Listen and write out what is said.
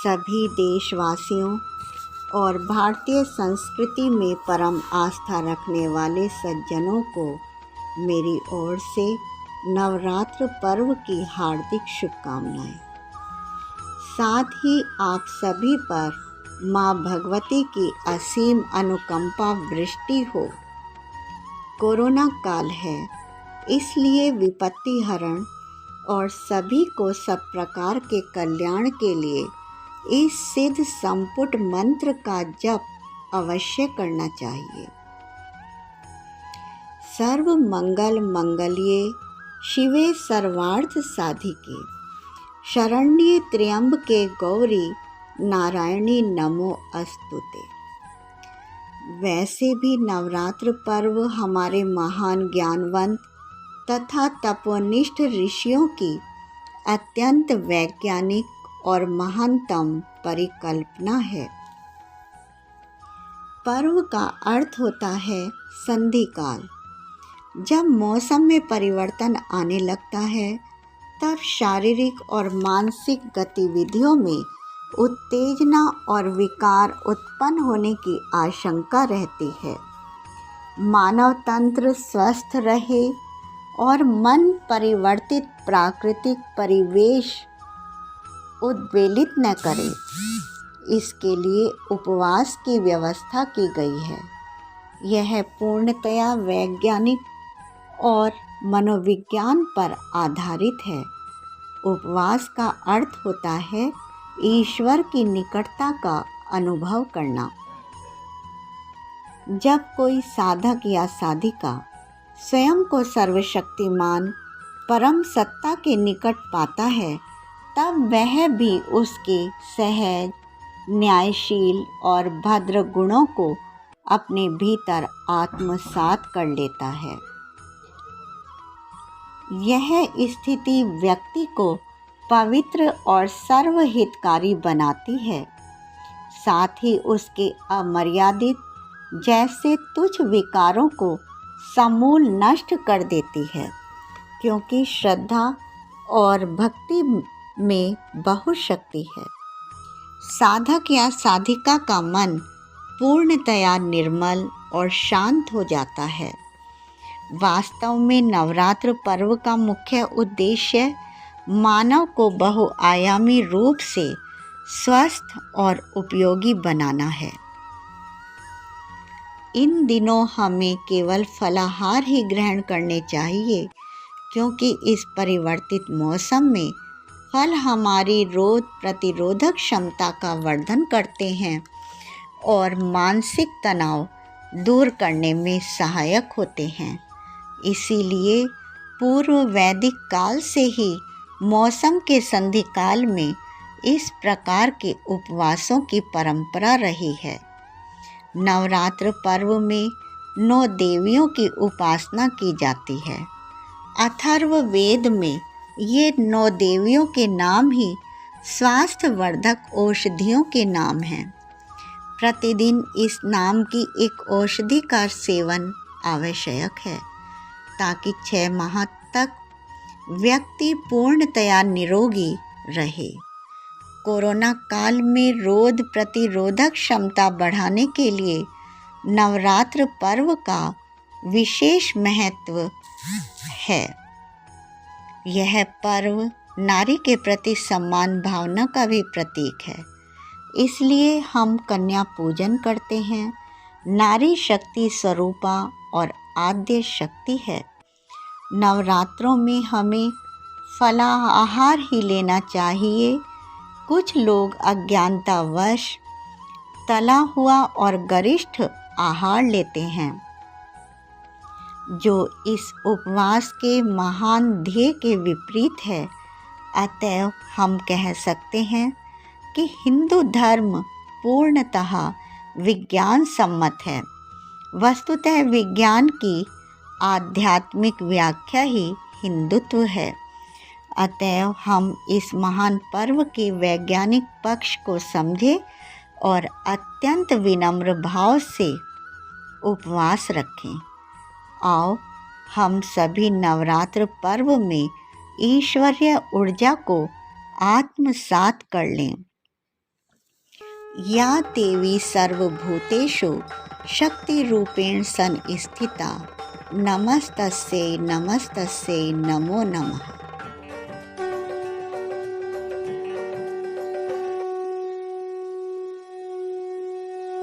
सभी देशवासियों और भारतीय संस्कृति में परम आस्था रखने वाले सज्जनों को मेरी ओर से नवरात्र पर्व की हार्दिक शुभकामनाएं। साथ ही आप सभी पर माँ भगवती की असीम अनुकंपा वृष्टि हो। कोरोना काल है, इसलिए विपत्ति हरण और सभी को सब प्रकार के कल्याण के लिए इस सिद्ध संपुट मंत्र का जप अवश्य करना चाहिए। सर्व मंगल मंगल्ये शिवे सर्वार्थ साधिके शरण्ये त्र्यंबके गौरी नारायणी नमो अस्तुते। वैसे भी नवरात्र पर्व हमारे महान ज्ञानवंत तथा तपोनिष्ठ ऋषियों की अत्यंत वैज्ञानिक और महानतम परिकल्पना है। पर्व का अर्थ होता है संधि काल। जब मौसम में परिवर्तन आने लगता है, तब शारीरिक और मानसिक गतिविधियों में उत्तेजना और विकार उत्पन्न होने की आशंका रहती है। मानव तंत्र स्वस्थ रहे और मन परिवर्तित प्राकृतिक परिवेश उद्वेलित न करे, इसके लिए उपवास की व्यवस्था की गई है। यह पूर्णतया वैज्ञानिक और मनोविज्ञान पर आधारित है। उपवास का अर्थ होता है ईश्वर की निकटता का अनुभव करना। जब कोई साधक या साधिका स्वयं को सर्वशक्तिमान परम सत्ता के निकट पाता है, तब वह भी उसके सहज, न्यायशील और भद्र गुणों को अपने भीतर आत्मसात कर लेता है। यह स्थिति व्यक्ति को पवित्र और सर्वहितकारी बनाती है। साथ ही उसके अमर्यादित जैसे तुच्छ विकारों को समूल नष्ट कर देती है, क्योंकि श्रद्धा और भक्ति में बहुत शक्ति है। साधक या साधिका का मन पूर्णतया निर्मल और शांत हो जाता है। वास्तव में नवरात्र पर्व का मुख्य उद्देश्य मानव को बहुआयामी रूप से स्वस्थ और उपयोगी बनाना है। इन दिनों हमें केवल फलाहार ही ग्रहण करने चाहिए, क्योंकि इस परिवर्तित मौसम में फल हमारी रोग प्रतिरोधक क्षमता का वर्धन करते हैं और मानसिक तनाव दूर करने में सहायक होते हैं। इसीलिए पूर्व वैदिक काल से ही मौसम के संधि काल में इस प्रकार के उपवासों की परंपरा रही है। नवरात्र पर्व में 9 देवियों की उपासना की जाती है। अथर्ववेद में ये 9 देवियों के नाम ही स्वास्थ्यवर्धक औषधियों के नाम हैं। प्रतिदिन इस नाम की एक औषधि का सेवन आवश्यक है, ताकि 6 माह तक व्यक्ति पूर्णतया निरोगी रहे। कोरोना काल में रोग प्रतिरोधक क्षमता बढ़ाने के लिए नवरात्र पर्व का विशेष महत्व है। यह पर्व नारी के प्रति सम्मान भावना का भी प्रतीक है, इसलिए हम कन्या पूजन करते हैं। नारी शक्ति स्वरूपा और आद्य शक्ति है। नवरात्रों में हमें फलाहार ही लेना चाहिए। कुछ लोग अज्ञानतावश तला हुआ और गरिष्ठ आहार लेते हैं, जो इस उपवास के महान ध्येय के विपरीत है। अतएव हम कह सकते हैं कि हिंदू धर्म पूर्णतः विज्ञान सम्मत है। वस्तुतः विज्ञान की आध्यात्मिक व्याख्या ही हिंदुत्व है। अतएव हम इस महान पर्व के वैज्ञानिक पक्ष को समझें और अत्यंत विनम्र भाव से उपवास रखें। आओ हम सभी नवरात्र पर्व में ईश्वरीय ऊर्जा को आत्मसात कर लें। या देवी सर्वभूतेषु शक्तिरूपेण संस्थिता नमस्तस्यै नमस्तस्यै नमो नमः।